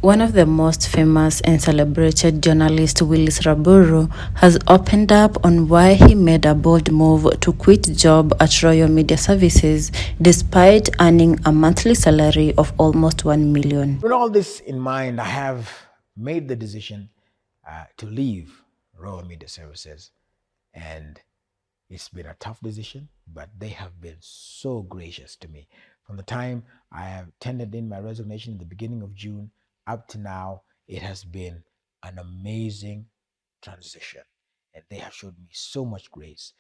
One of the most famous and celebrated journalists, Willis RABURU, has opened up on why he made a bold move to quit job at Royal Media Services despite earning a monthly salary of almost 1 million. With all this in mind, I have made the decision to leave Royal Media Services, and it's been a tough decision, but they have been so gracious to me. From the time I have tendered in my resignation in the beginning of June, up to now, it has been an amazing transition, and they have showed me so much grace.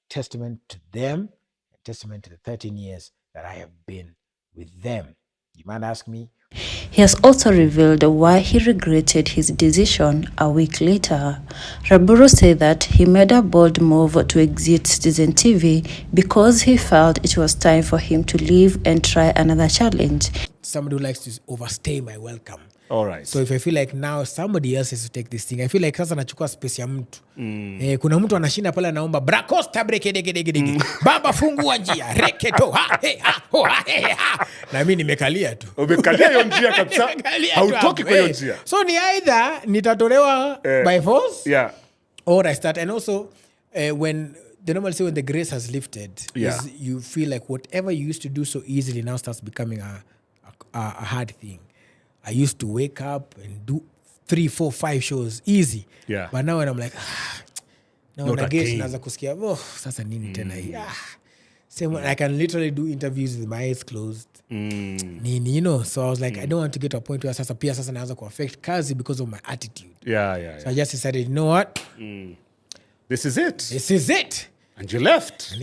Testament to them, a testament to the 13 years that I have been with them. You might ask me. He has also revealed why he regretted his decision a week later. RABURU said that he made a bold move to exit Citizen TV because he felt it was time for him to leave and try another challenge. Somebody who likes to overstay my welcome. All right. So if I feel like now somebody else has to take this thing, I feel like sasa nachukua space ya mtu. Kuna mtu anashinda pale anaomba brakosta brekedegedegedege. Baba fungua njia reketo ha he ha ho ha he ha. Na mimi nimekalia tu. Umekalia hiyo njia kabisa. Hautoki kwa hiyo njia. So ni either nitatolewa by force. Yeah. Or I start. And also when the normal say when the grace has lifted, is you feel like whatever you used to do so easily now starts becoming a hard thing. I used to wake up and do 3, 4, 5 shows easy. Yeah. But now when I'm like, now when I get naanza kusikia, sasa nini tena hii? Same I can literally do interviews with my eyes closed. Nini, you know. So I was like, I don't want to get to a point where sasa naanza ku affect kazi because of my attitude. Yeah. So I just decided, you know what? This is it. This is it. And you left.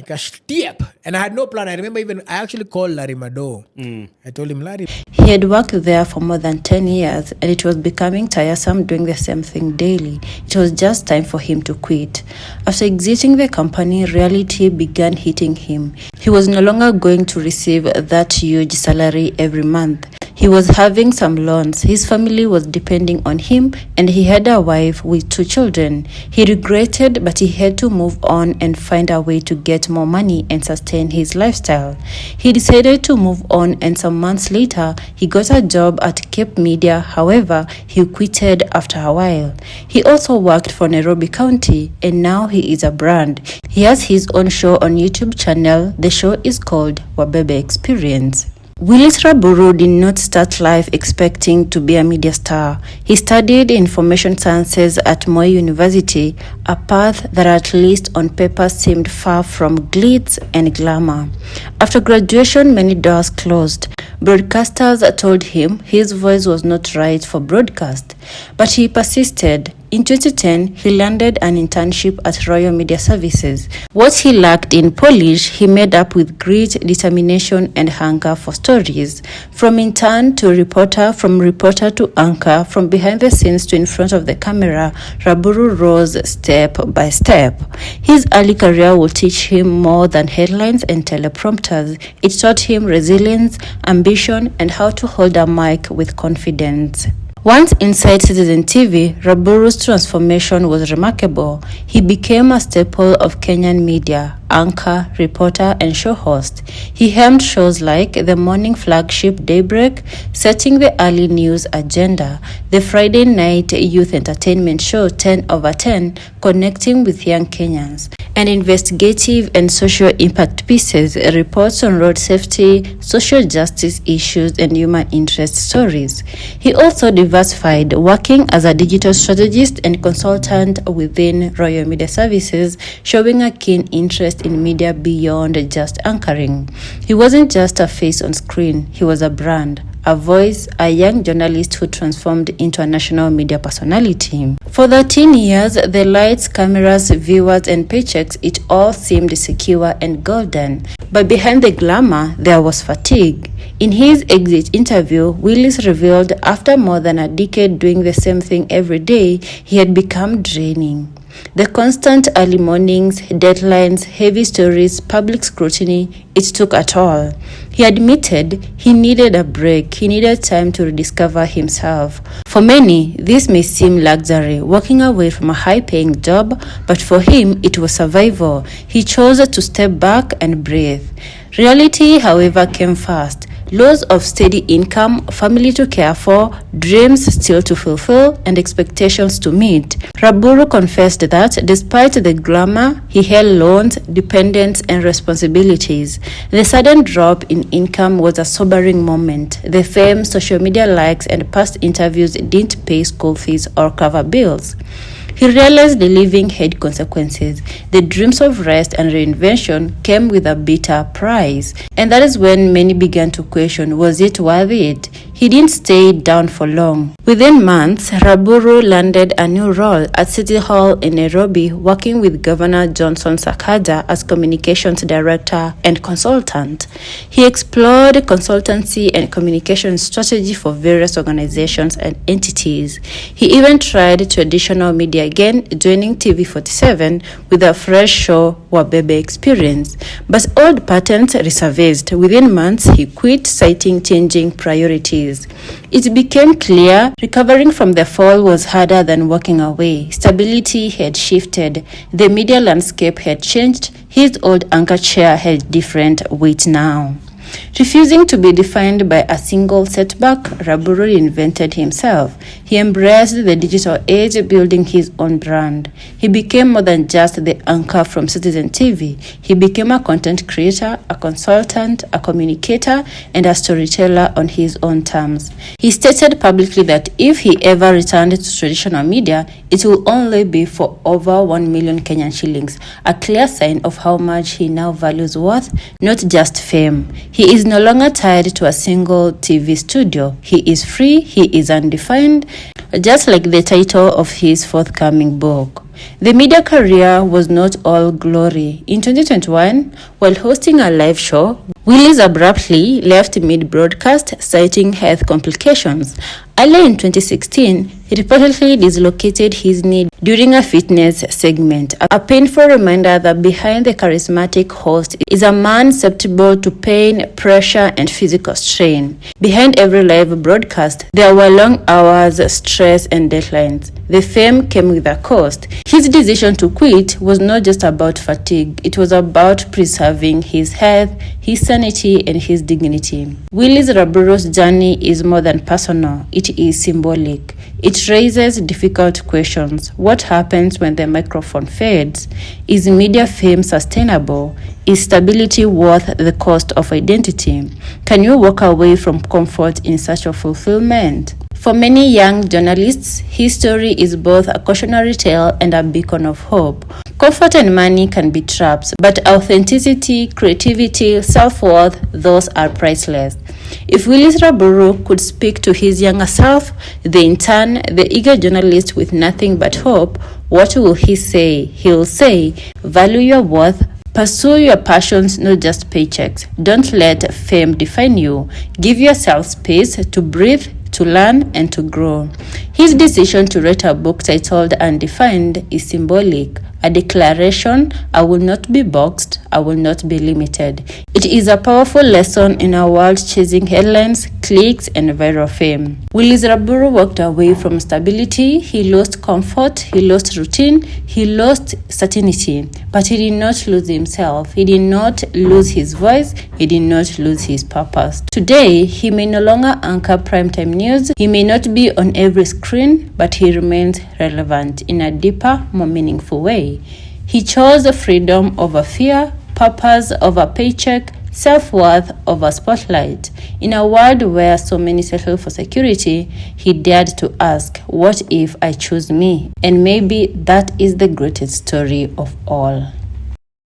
And I had no plan. I remember I actually called Larry Mado. I told him, Larry. He had worked there for more than 10 years and it was becoming tiresome doing the same thing daily. It was just time for him to quit. After exiting the company, reality began hitting him. He was no longer going to receive that huge salary every month. He was having some loans. His family was depending on him and he had a wife with 2 children. He regretted, but he had to move on and find a way to get more money and sustain his lifestyle. He decided to move on, and some months later, he got a job at Cape Media. However, he quitted after a while. He also worked for Nairobi County, and now he is a brand. He has his own show on YouTube channel. The show is called Wabebe Experience. Willis RABURU did not start life expecting to be a media star. He studied information sciences at Moi University, a path that at least on paper seemed far from glitz and glamour. After graduation, many doors closed. Broadcasters told him his voice was not right for broadcast, but he persisted. In 2010, he landed an internship at Royal Media Services. What he lacked in polish, he made up with grit, determination, and hunger for stories. From intern to reporter, from reporter to anchor, from behind the scenes to in front of the camera, RABURU rose step by step. His early career will teach him more than headlines and teleprompters. It taught him resilience, ambition, and how to hold a mic with confidence. Once inside Citizen TV, RABURU's transformation was remarkable. He became a staple of Kenyan media, anchor, reporter, and show host. He helmed shows like the morning flagship Daybreak, setting the early news agenda, the Friday night youth entertainment show 10/10, connecting with young Kenyans, and investigative and social impact pieces, reports on road safety, social justice issues, and human interest stories. He also diversified, working as a digital strategist and consultant within Royal Media Services, showing a keen interest in media beyond just anchoring. He wasn't just a face on screen, he was a brand, a voice, a young journalist who transformed into a national media personality. For 13 years, the lights, cameras, viewers, and paychecks, it all seemed secure and golden. But behind the glamour, there was fatigue. In his exit interview, Willis revealed after more than a decade doing the same thing every day, he had become draining. The constant early mornings, deadlines, heavy stories, public scrutiny, it took a toll. He admitted he needed a break. He needed time to rediscover himself. For many, this may seem luxury, walking away from a high-paying job, but for him, it was survival. He chose to step back and breathe. Reality, however, came fast. loss of steady income, family to care for, dreams still to fulfill, and expectations to meet. RABURU confessed that despite the glamour, he held loans, dependents, and responsibilities. The sudden drop in income was a sobering moment. The fame, social media likes, and past interviews didn't pay school fees or cover bills. He realized the living had consequences. The dreams of rest and reinvention came with a bitter price. And that is when many began to question, was it worth it? He didn't stay down for long. Within months, RABURU landed a new role at City Hall in Nairobi, working with Governor Johnson Sakaja as communications director and consultant. He explored consultancy and communication strategy for various organizations and entities. He even tried traditional media again, joining TV47 with a fresh show Wabebe Experience. But old patterns resurfaced. Within months, he quit, citing changing priorities. It became clear recovering from the fall was harder than walking away. Stability had shifted. The media landscape had changed. His old anchor chair had different weight now. Refusing to be defined by a single setback, RABURU reinvented himself. He embraced the digital age, building his own brand. He became more than just the anchor from Citizen TV. He became a content creator, a consultant, a communicator, and a storyteller on his own terms. He stated publicly that if he ever returned to traditional media, it will only be for over 1 million Kenyan shillings, a clear sign of how much he now values worth, not just fame. He is no longer tied to a single TV studio. He is free, he is undefined, just like the title of his forthcoming book. The media career was not all glory. In 2021, while hosting a live show, Willis abruptly left mid-broadcast, citing health complications. Early in 2016, he reportedly dislocated his knee during a fitness segment, a painful reminder that behind the charismatic host is a man susceptible to pain, pressure, and physical strain. Behind every live broadcast, there were long hours, stress, and deadlines. The fame came with a cost. His decision to quit was not just about fatigue, it was about preserving his health, his sanity, and his dignity. Willis RABURU's journey is more than personal, it is symbolic. It raises difficult questions. What happens when the microphone fades? Is media fame sustainable? Is stability worth the cost of identity? Can you walk away from comfort in search of fulfillment? For many young journalists, his story is both a cautionary tale and a beacon of hope. Comfort and money can be traps, but authenticity, creativity, self-worth, those are priceless. If Willis RABURU could speak to his younger self, the intern, the eager journalist with nothing but hope, what will he say? He'll say, value your worth, pursue your passions, not just paychecks. Don't let fame define you. Give yourself space to breathe, to learn, and to grow. His decision to write a book titled Undefined is symbolic, a declaration: I will not be boxed, I will not be limited. It is a powerful lesson in a world chasing headlines, clicks, and viral fame. Willis RABURU walked away from stability. He lost comfort, he lost routine, he lost certainty, but he did not lose himself. He did not lose his voice. He did not lose his purpose. Today, he may no longer anchor primetime news. He may not be on every screen, but he remains relevant in a deeper, more meaningful way. He chose freedom over fear, purpose over paycheck, self-worth over spotlight. In a world where so many settle for security, he dared to ask, what if I choose me? And maybe that is the greatest story of all.